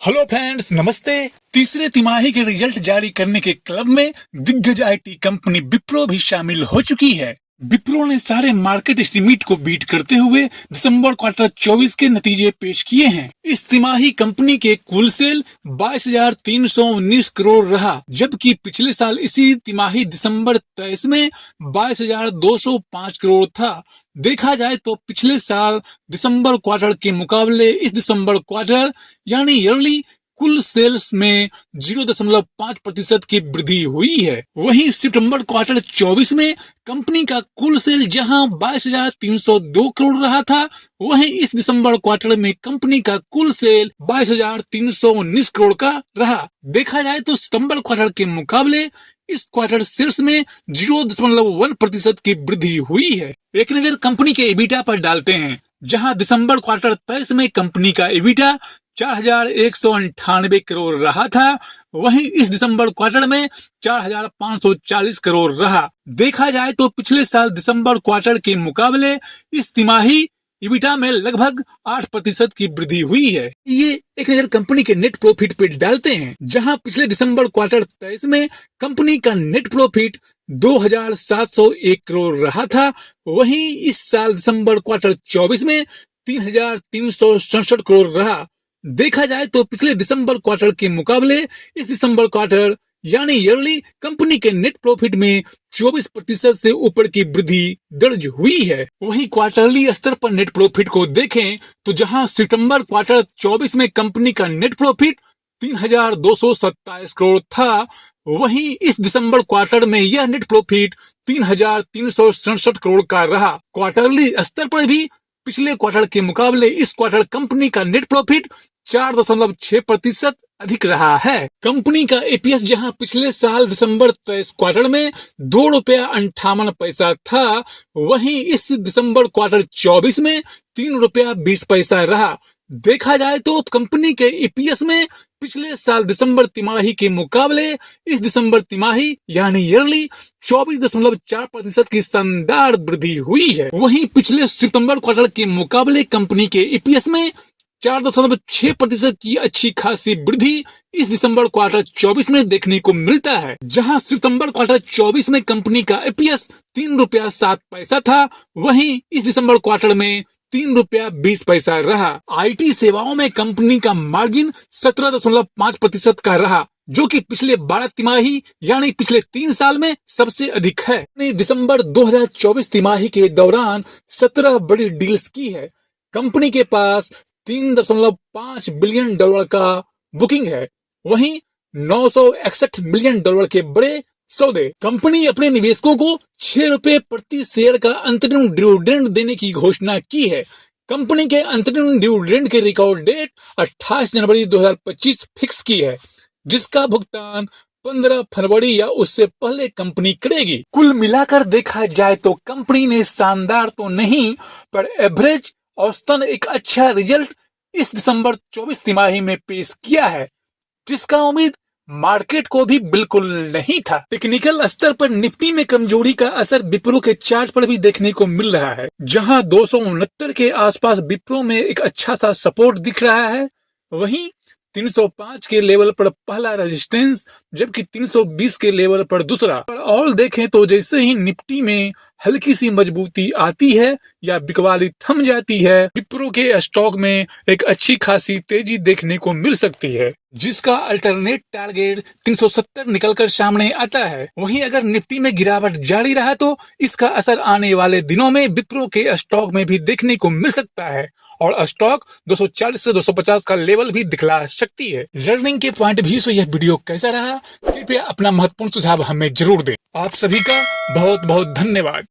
Hello friends, नमस्ते। तीसरे तिमाही के रिजल्ट जारी करने के क्लब में दिग्गज आईटी कंपनी विप्रो भी शामिल हो चुकी है। विप्रो ने सारे मार्केट एस्टिमेट को बीट करते हुए दिसंबर क्वार्टर 24 के नतीजे पेश किए हैं। इस तिमाही कंपनी के कुल सेल 22,319 करोड़ रहा, जबकि पिछले साल इसी तिमाही दिसंबर 23 में 22,205 करोड़ था। देखा जाए तो पिछले साल दिसंबर क्वार्टर के मुकाबले इस दिसंबर क्वार्टर यानी ईयरली कुल सेल्स में 0.5% की वृद्धि हुई है। वहीं सितंबर क्वार्टर 24 में कंपनी का कुल सेल जहां 22,302 करोड़ रहा था, वहीं इस दिसंबर क्वार्टर में कंपनी का कुल सेल 22,319 करोड़ का रहा। देखा जाए तो सितंबर क्वार्टर के मुकाबले इस क्वार्टर सेल्स में 0.1% की वृद्धि हुई है। एक नजर कंपनी के एबिटा पर डालते हैं, जहां दिसंबर क्वार्टर 23 में कंपनी का एबिटा 4,198 करोड़ रहा था, वहीं इस दिसंबर क्वार्टर में 4,540 करोड़ रहा। देखा जाए तो पिछले साल दिसंबर क्वार्टर के मुकाबले इस तिमाही इबिटा में लगभग 8% की वृद्धि हुई है। ये एक नजर कंपनी के नेट प्रॉफिट पे डालते हैं, जहां पिछले दिसंबर क्वार्टर 23 में कंपनी का नेट प्रॉफिट 2,701 करोड़ रहा था, वहीं इस साल दिसंबर क्वार्टर 24 में 3,367 करोड़ रहा। देखा जाए तो पिछले दिसंबर क्वार्टर के मुकाबले इस दिसंबर क्वार्टर यानी ईयरली कंपनी के नेट प्रॉफिट में 24% से ऊपर की वृद्धि दर्ज हुई है। वहीं क्वार्टरली स्तर पर नेट प्रॉफिट को देखें तो जहां सितंबर क्वार्टर 24 में कंपनी का नेट प्रॉफिट 3,227 करोड़ था, वहीं इस दिसंबर क्वार्टर में यह नेट प्रॉफिट 3,367 करोड़ का रहा। क्वार्टरली स्तर पर भी पिछले क्वार्टर के मुकाबले इस क्वार्टर कंपनी का नेट प्रॉफिट 4.6% अधिक रहा है। कंपनी का एपीएस जहां पिछले साल दिसंबर 23 क्वार्टर में 2.58 रुपया था, वहीं इस दिसंबर क्वार्टर 24 में 3.20 रुपया रहा। देखा जाए तो कंपनी के ईपीएस में पिछले साल दिसंबर तिमाही के मुकाबले इस दिसंबर तिमाही यानी ईयरली 24.4% की शानदार वृद्धि हुई है। वहीं पिछले सितंबर क्वार्टर के मुकाबले कंपनी के ईपीएस में 4.6% की अच्छी खासी वृद्धि इस दिसंबर क्वार्टर 24 में देखने को मिलता है, जहां सितंबर क्वार्टर 24 में कंपनी का ईपीएस 3.07 रुपया था, वहीं इस दिसंबर क्वार्टर में 3.20 रुपया रहा। आईटी सेवाओं में कंपनी का मार्जिन 17.5% का रहा, जो कि पिछले 12 तिमाही यानी पिछले 3 साल में सबसे अधिक है। दिसंबर 2024 तिमाही के दौरान 17 बड़ी डील्स की है। कंपनी के पास 3.5 बिलियन डॉलर का बुकिंग है, वहीं 961 मिलियन डॉलर के बड़े सौदे। कंपनी अपने निवेशकों को 6 रुपए प्रति शेयर का अंतरिम डिविडेंड देने की घोषणा की है। कंपनी के अंतरिम डिविडेंड के रिकॉर्ड डेट 28 जनवरी 2025 फिक्स की है, जिसका भुगतान 15 फरवरी या उससे पहले कंपनी करेगी। कुल मिलाकर देखा जाए तो कंपनी ने शानदार तो नहीं पर एवरेज औसतन एक अच्छा रिजल्ट इस दिसंबर 24 तिमाही में पेश किया है, जिसका उम्मीद मार्केट को भी बिल्कुल नहीं था। टेक्निकल स्तर पर निफ्टी में कमजोरी का असर विप्रो के चार्ट पर भी देखने को मिल रहा है, जहां 269 के आसपास विप्रो में एक अच्छा सा सपोर्ट दिख रहा है, वहीं 305 के लेवल पर पहला रेजिस्टेंस, जबकि 320 के लेवल पर दूसरा। और देखें तो जैसे ही निफ्टी में हल्की सी मजबूती आती है या बिकवाली थम जाती है, विप्रो के स्टॉक में एक अच्छी खासी तेजी देखने को मिल सकती है, जिसका अल्टरनेट टारगेट 370 निकलकर सामने आता है। वहीं अगर निफ्टी में गिरावट जारी रहा तो इसका असर आने वाले दिनों में विप्रो के स्टॉक में भी देखने को मिल सकता है और स्टॉक 240 से 250 का लेवल भी दिखला सकती है। लर्निंग के पॉइंट भी से यह वीडियो कैसा रहा, कृपया अपना महत्वपूर्ण सुझाव हमें जरूर दें। आप सभी का बहुत बहुत धन्यवाद।